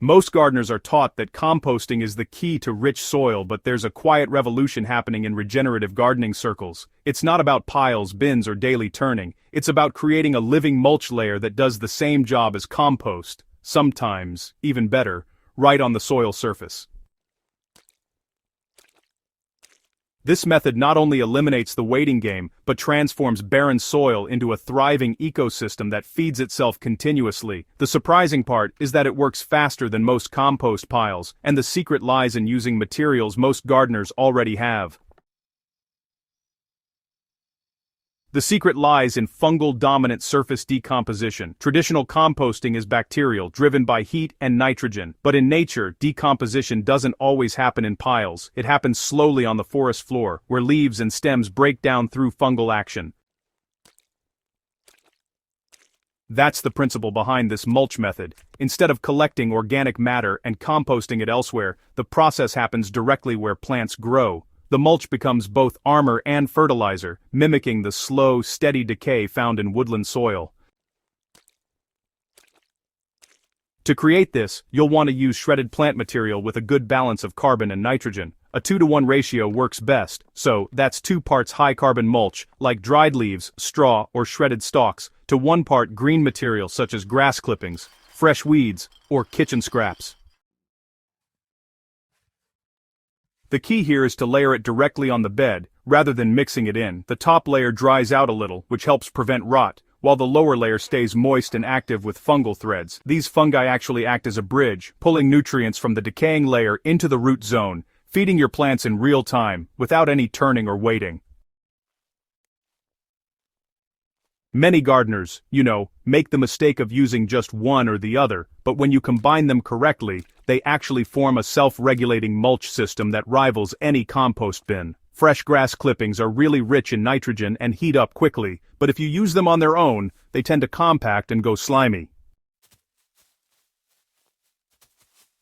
Most gardeners are taught that composting is the key to rich soil, but there's a quiet revolution happening in regenerative gardening circles. It's not about piles, bins, or daily turning. It's about creating a living mulch layer that does the same job as compost, sometimes, even better, right on the soil surface. This method not only eliminates the waiting game, but transforms barren soil into a thriving ecosystem that feeds itself continuously. The surprising part is that it works faster than most compost piles, and the secret lies in using materials most gardeners already have. The secret lies in fungal-dominant surface decomposition. Traditional composting is bacterial, driven by heat and nitrogen. But in nature, decomposition doesn't always happen in piles. It happens slowly on the forest floor, where leaves and stems break down through fungal action. That's the principle behind this mulch method. Instead of collecting organic matter and composting it elsewhere, the process happens directly where plants grow. The mulch becomes both armor and fertilizer, mimicking the slow, steady decay found in woodland soil. To create this, you'll want to use shredded plant material with a good balance of carbon and nitrogen. A 2-to-1 ratio works best, so that's 2 parts high-carbon mulch, like dried leaves, straw, or shredded stalks, to 1 part green material such as grass clippings, fresh weeds, or kitchen scraps. The key here is to layer it directly on the bed, rather than mixing it in. The top layer dries out a little, which helps prevent rot, while the lower layer stays moist and active with fungal threads. These fungi actually act as a bridge, pulling nutrients from the decaying layer into the root zone, feeding your plants in real time, without any turning or waiting. Many gardeners, make the mistake of using just one or the other, but when you combine them correctly, they actually form a self-regulating mulch system that rivals any compost bin. Fresh grass clippings are really rich in nitrogen and heat up quickly, but if you use them on their own, they tend to compact and go slimy.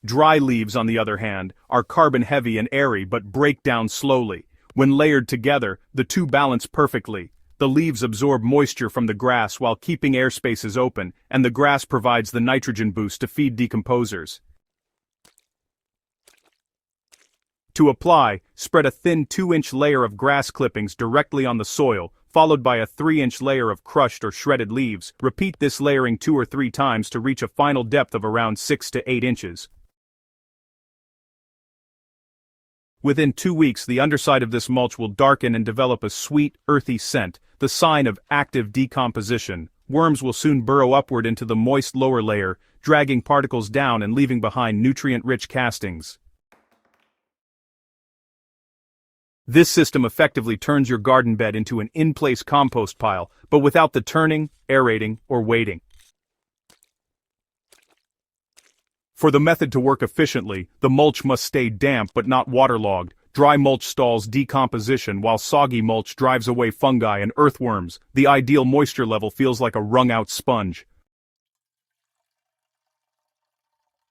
Dry leaves, on the other hand, are carbon-heavy and airy but break down slowly. When layered together, the two balance perfectly. The leaves absorb moisture from the grass while keeping air spaces open, and the grass provides the nitrogen boost to feed decomposers. To apply, spread a thin 2-inch layer of grass clippings directly on the soil, followed by a 3-inch layer of crushed or shredded leaves. Repeat this layering 2 or 3 times to reach a final depth of around 6 to 8 inches. Within 2 weeks, the underside of this mulch will darken and develop a sweet, earthy scent, the sign of active decomposition. Worms will soon burrow upward into the moist lower layer, dragging particles down and leaving behind nutrient-rich castings. This system effectively turns your garden bed into an in-place compost pile, but without the turning, aerating, or waiting. For the method to work efficiently, the mulch must stay damp but not waterlogged. Dry mulch stalls decomposition while soggy mulch drives away fungi and earthworms. The ideal moisture level feels like a wrung-out sponge.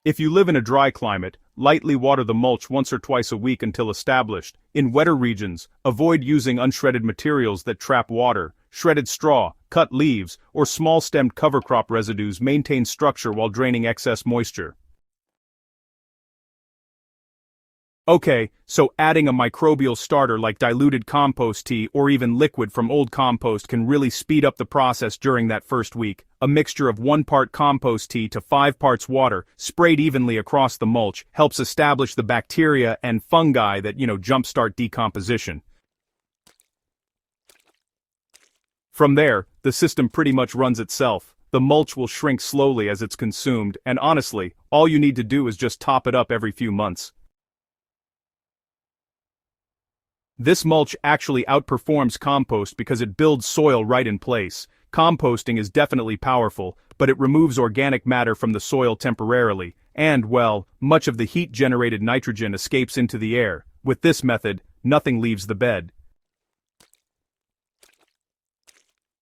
If you live in a dry climate, lightly water the mulch once or twice a week until established. In wetter regions, avoid using unshredded materials that trap water. Shredded straw, cut leaves, or small-stemmed cover crop residues maintain structure while draining excess moisture. Okay, so adding a microbial starter like diluted compost tea or even liquid from old compost can really speed up the process during that first week. A mixture of 1 part compost tea to 5 parts water, sprayed evenly across the mulch, helps establish the bacteria and fungi that, jumpstart decomposition. From there, the system pretty much runs itself. The mulch will shrink slowly as it's consumed, and honestly, all you need to do is just top it up every few months. This mulch actually outperforms compost because it builds soil right in place. Composting is definitely powerful, but it removes organic matter from the soil temporarily, and, much of the heat-generated nitrogen escapes into the air. With this method, nothing leaves the bed.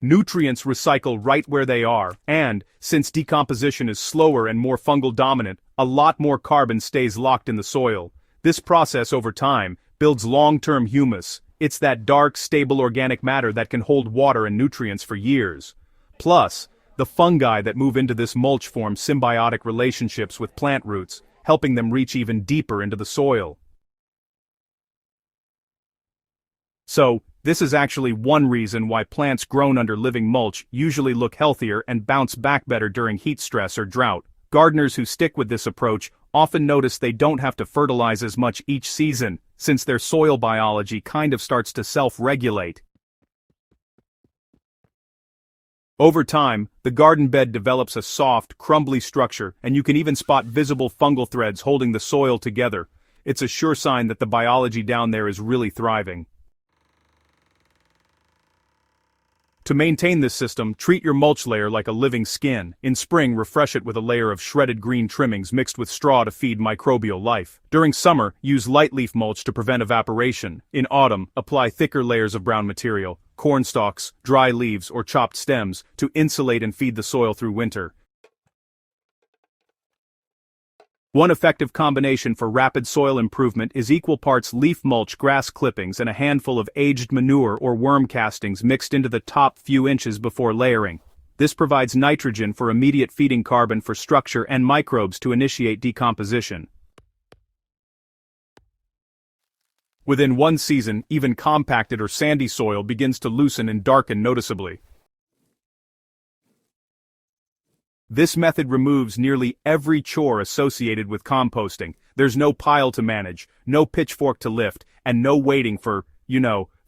Nutrients recycle right where they are, and, since decomposition is slower and more fungal dominant, a lot more carbon stays locked in the soil. This process over time builds long-term humus. It's that dark, stable organic matter that can hold water and nutrients for years. Plus, The fungi that move into this mulch form symbiotic relationships with plant roots, helping them reach even deeper into the soil. So, this is actually one reason why plants grown under living mulch usually look healthier and bounce back better during heat stress or drought. Gardeners who stick with this approach often notice they don't have to fertilize as much each season, since their soil biology kind of starts to self-regulate. Over time, the garden bed develops a soft, crumbly structure, and you can even spot visible fungal threads holding the soil together. It's a sure sign that the biology down there is really thriving. To maintain this system, treat your mulch layer like a living skin. In spring, refresh it with a layer of shredded green trimmings mixed with straw to feed microbial life. During summer, use light leaf mulch to prevent evaporation. In autumn, apply thicker layers of brown material, corn stalks, dry leaves, or chopped stems to insulate and feed the soil through winter. One effective combination for rapid soil improvement is equal parts leaf mulch grass clippings and a handful of aged manure or worm castings mixed into the top few inches before layering. This provides nitrogen for immediate feeding carbon for structure and microbes to initiate decomposition. Within one season, even compacted or sandy soil begins to loosen and darken noticeably. This method removes nearly every chore associated with composting. There's no pile to manage, no pitchfork to lift, and no waiting for,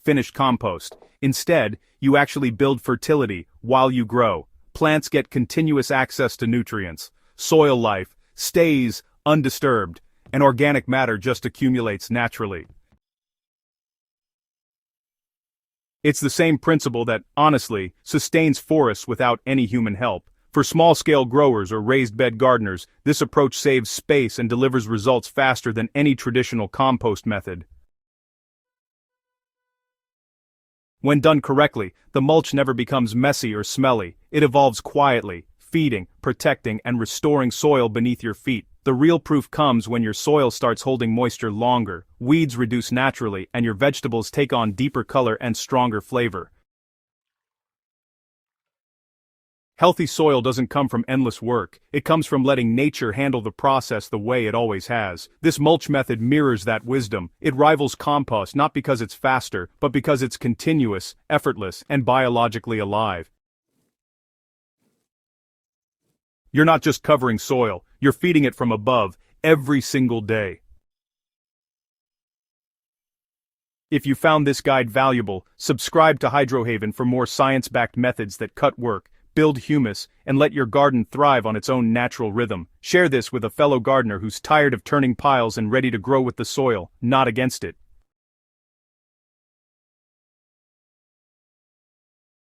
finished compost. Instead, you actually build fertility while you grow. Plants get continuous access to nutrients. Soil life stays undisturbed, and organic matter just accumulates naturally. It's the same principle that, honestly, sustains forests without any human help. For small-scale growers or raised bed gardeners, this approach saves space and delivers results faster than any traditional compost method. When done correctly, the mulch never becomes messy or smelly. It evolves quietly, feeding, protecting, and restoring soil beneath your feet. The real proof comes when your soil starts holding moisture longer, weeds reduce naturally, and your vegetables take on deeper color and stronger flavor. Healthy soil doesn't come from endless work, it comes from letting nature handle the process the way it always has. This mulch method mirrors that wisdom. It rivals compost not because it's faster, but because it's continuous, effortless, and biologically alive. You're not just covering soil, you're feeding it from above, every single day. If you found this guide valuable, subscribe to Hydrohaven for more science-backed methods that cut work, build humus, and let your garden thrive on its own natural rhythm. Share this with a fellow gardener who's tired of turning piles and ready to grow with the soil, not against it.